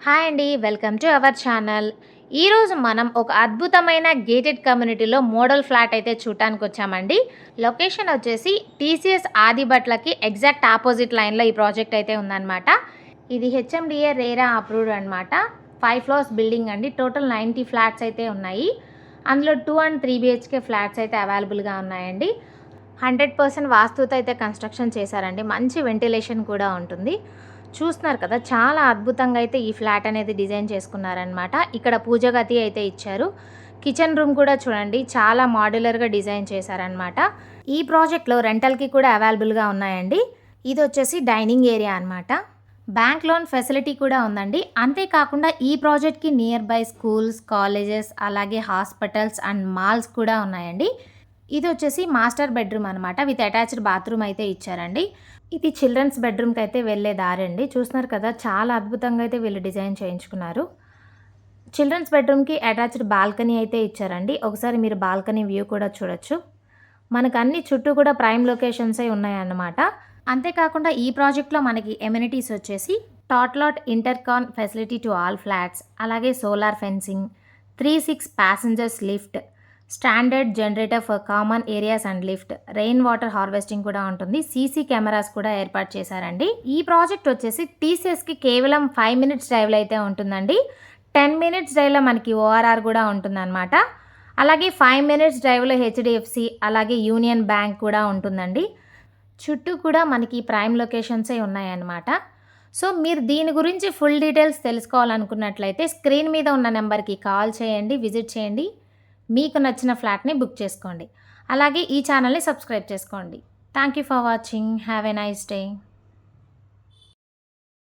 Hi అండి. Welcome to our channel. ఈరోజు మనం ఒక అద్భుతమైన గేటెడ్ కమ్యూనిటీలో మోడల్ ఫ్లాట్ అయితే చూడటానికొచ్చామండి. లొకేషన్ వచ్చేసి టీసీఎస్ ఆదిబట్లకి ఎగ్జాక్ట్ ఆపోజిట్ లైన్‌లో ఈ ప్రాజెక్ట్ అయితే ఉందనమాట. ఇది హెచ్ఎండిఏ రేరా అప్రూవ్డ్ అనమాట. 5 ఫ్లోర్స్ బిల్డింగ్ అండి. టోటల్ 90 ఫ్లాట్స్ అయితే ఉన్నాయి. అందులో 2 అండ్ 3 బీహెచ్‌కే ఫ్లాట్స్ అయితే అవైలబుల్‌గా ఉన్నాయండి. 100% వాస్తుతో అయితే కన్‌స్ట్రక్షన్ చేశారండి. మంచి వెంటిలేషన్ కూడా ఉంటుంది. చూస్తున్నారు కదా! చాలా అద్భుతంగా అయితే ఈ ఫ్లాట్ అనేది డిజైన్ చేసుకున్నారనమాట. ఇక్కడ పూజ గది అయితే ఇచ్చారు. కిచెన్ రూమ్ కూడా చూడండి చాలా మోడ్యులర్‌గా డిజైన్ చేశారనమాట. ఈ ప్రాజెక్ట్‌లో రెంటల్‌కి కూడా అవైలబుల్‌గా ఉన్నాయండి. ఇదొచ్చేసి డైనింగ్ ఏరియా అనమాట. బ్యాంక్ లోన్ ఫెసిలిటీ కూడా ఉందండి. అంతేకాకుండా ఈ ప్రాజెక్ట్‌కి నియర్ బై స్కూల్స్, కాలేజెస్ అలాగే హాస్పిటల్స్ అండ్ మాల్స్ కూడా ఉన్నాయండి. ఇదొచ్చేసి మాస్టర్ బెడ్రూమ్ అనమాట. విత్ అటాచ్డ్ బాత్రూమ్ అయితే ఇచ్చారండి. ఇది చిల్డ్రన్స్ బెడ్రూమ్‌కి అయితే వెళ్ళే దారండి. చూస్తున్నారు కదా! చాలా అద్భుతంగా అయితే వీళ్ళు డిజైన్ చేయించుకున్నారు. చిల్డ్రన్స్ బెడ్రూమ్‌కి అటాచ్డ్ బాల్కనీ అయితే ఇచ్చారండి. ఒకసారి మీరు బాల్కనీ వ్యూ కూడా చూడొచ్చు. మనకు అన్ని చుట్టూ కూడా ప్రైమ్ లొకేషన్సే ఉన్నాయన్నమాట. అంతేకాకుండా ఈ ప్రాజెక్ట్‌లో మనకి ఎమ్యూనిటీస్ వచ్చేసి tot lot intercom facility to all flats, అలాగే solar fencing, 3-6 passengers lift, standard generator for common areas and lift, rain water harvesting కూడా ఉంటుంది. సీసీ కెమెరాస్ కూడా ఏర్పాటు చేశారండి. ఈ ప్రాజెక్ట్ వచ్చేసి టీసీఎస్కి కేవలం 5 మినిట్స్ డ్రైవ్లో అయితే ఉంటుందండి. 10 మినిట్స్ డ్రైవ్లో మనకి ఓఆర్ఆర్ కూడా ఉంటుందన్నమాట. అలాగే 5 మినిట్స్ డ్రైవ్లో హెచ్డిఎఫ్సి అలాగే యూనియన్ బ్యాంక్ కూడా ఉంటుందండి. చుట్టూ కూడా మనకి ప్రైమ్ లొకేషన్సే ఉన్నాయన్నమాట. సో మీరు దీని గురించి ఫుల్ డీటెయిల్స్ తెలుసుకోవాలనుకున్నట్లయితే స్క్రీన్ మీద ఉన్న నెంబర్కి కాల్ చేయండి, విజిట్ చేయండి. మీకు నచ్చిన ఫ్లాట్‌ని బుక్ చేసుకోండి. అలాగే ఈ ఛానల్‌ని సబ్స్క్రైబ్ చేసుకోండి. Thank you for watching. Have a nice day.